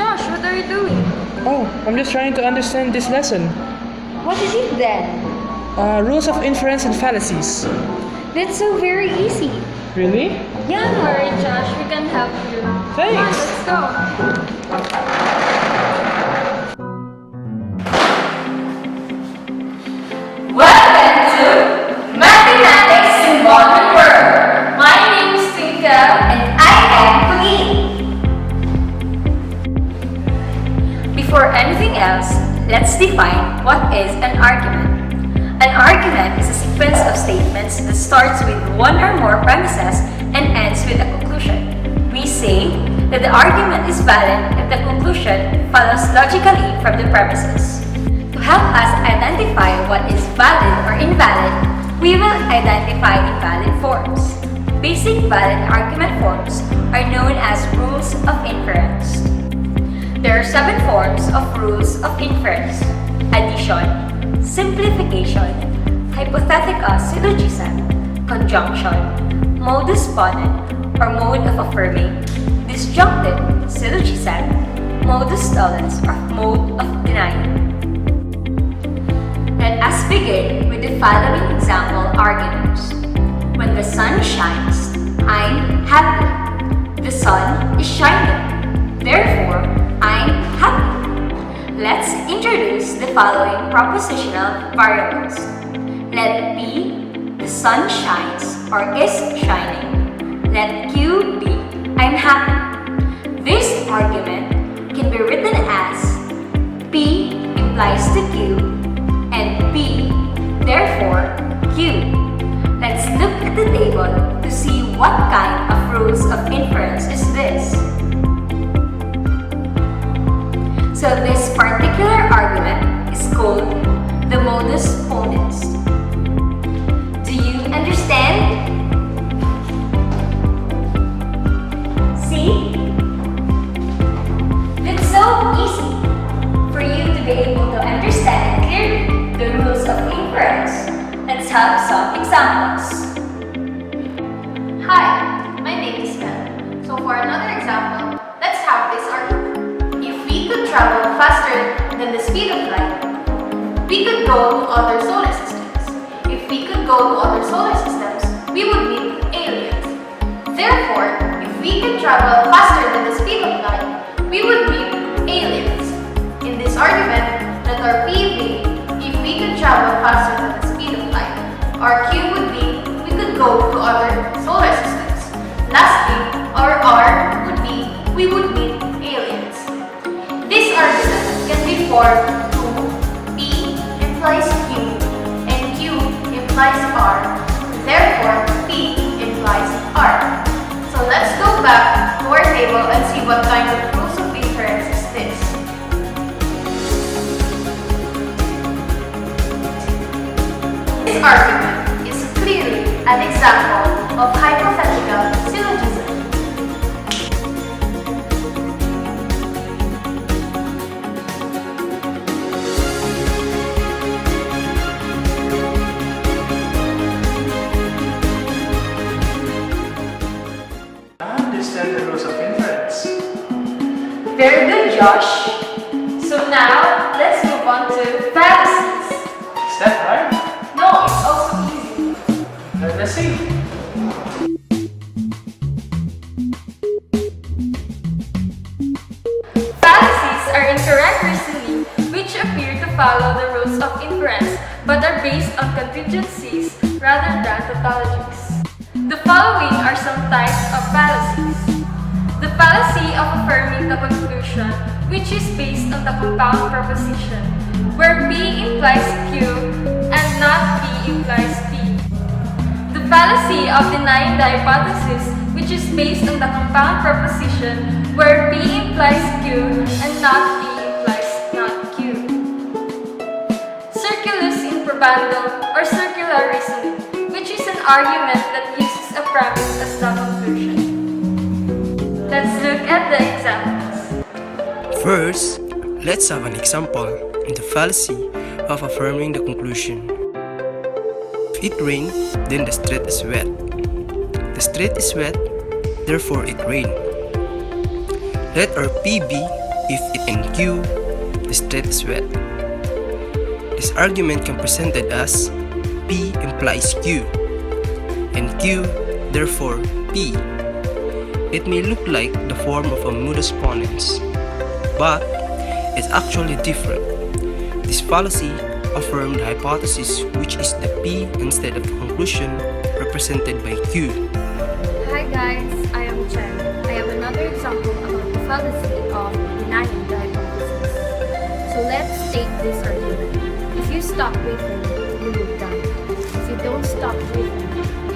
Josh, what are you doing? Oh, I'm just trying to understand this lesson. What is it then? Rules of inference and fallacies. That's so very easy. Really? Yeah, don't worry, Josh. We can help you. Thanks. Come on, let's go. Welcome to Mathematics in Modern World. My name is Twinkle and I am Coleen. Before anything else, let's define what is an argument. An argument is a sequence of statements that starts with one or more premises and ends with a conclusion. We say that the argument is valid if the conclusion follows logically from the premises. To help us identify what is valid or invalid, we will identify invalid forms. Basic valid argument forms are known as rules of inference. There are 7 forms of rules of inference: addition, simplification, hypothetical syllogism, conjunction, modus ponens or mode of affirming, disjunctive syllogism, modus tollens or mode of denying. Let us begin with the following example arguments. When the sun shines, I'm happy. The sun is shining. Therefore, I'm happy. Let's introduce the following propositional variables. Let P, the sun shines or is shining. Let Q be, I'm happy. This argument can be written as P implies to Q and P, therefore Q. Let's look at the table to see what kind of rules of inference is this. So this particular argument is called the modus ponens. Do you understand? See? It's so easy for you to be able to understand clearly the rules of inference. Let's have some examples. Hi, my name is Mel. So for another example, let's have this argument. If we could travel faster than the speed of light, we could go to other solar systems. If we could go to other solar systems, we would meet aliens. Therefore, if we could travel faster than the speed of light, we would meet aliens. In this argument, let our P be if we could travel faster than the speed of light. Our Q would be we could go to other solar systems. Lastly, our R would be we would meet aliens. This argument can be formed to P implies Q and Q implies R. Therefore, P implies R. So let's go back to our table and see what kind of rules of inference is this. This argument is clearly an example of hypothetical syllogism. I understand the rules of inference. Very good, Josh. So now, let's move on to fallacies. Is that right? No, it's also easy. Let's see. Fallacies are incorrect reasoning which appear to follow the rules of inference but are based on contingencies rather than tautologies. The following are some types of fallacies. The fallacy of affirming the conclusion, which is based on the compound proposition, where P implies Q and not P implies P. The fallacy of denying the hypothesis, which is based on the compound proposition, where P implies Q and not P implies not Q. Circulus in probando or circular reasoning, which is an argument that uses a premise as the conclusion. Let's look at the examples. First, let's have an example in the fallacy of affirming the conclusion. If it rained, then the street is wet. The street is wet, therefore it rained. Let our P be if it in Q, the street is wet. This argument can be presented as P implies Q, and Q, therefore P. It may look like the form of a modus ponens, but it's actually different. This fallacy affirms the hypothesis, which is the P instead of the conclusion represented by Q. Hi guys, I am Chen. I have another example about the fallacy of denying the hypothesis. So let's take this argument. If you stop breathing, you will die. If you don't stop breathing,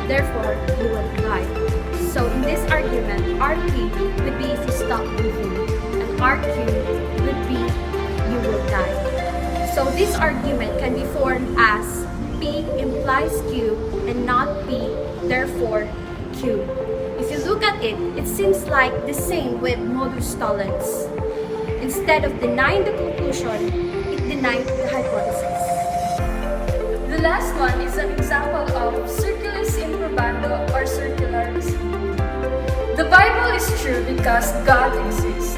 therefore you will die. So in this argument, RP would be if you stop breathing, and RQ would be you will die. So this argument can be formed as P implies Q and not P, therefore Q. If you look at it, it seems like the same with modus tollens. Instead of denying the conclusion, it denied the hypothesis. The last one is an example of circulus in probando or circularism. The Bible is true because God exists,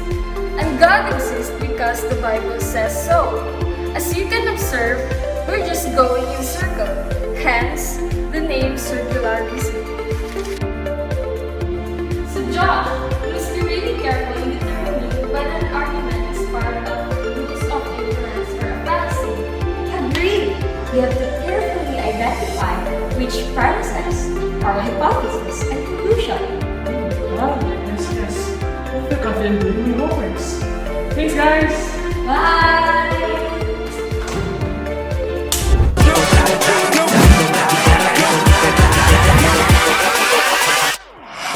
and God exists because the Bible says so. As you can observe, we're just going in circle, hence the name circularism. So Josh, you must be really careful in determining whether an argument is part of rules of inference or a fallacy. Agree! We have to carefully identify which premises are hypothesis and conclusion. Wow, yes. I feel confident doing my homeworks. Thanks, guys! Bye!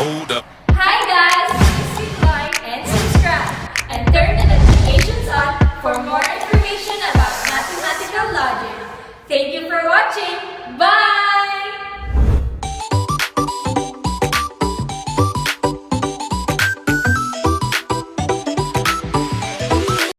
Hold up. Hi guys! Please hit like and subscribe and turn the notifications on for more information about mathematical logic. Thank you for watching. Bye!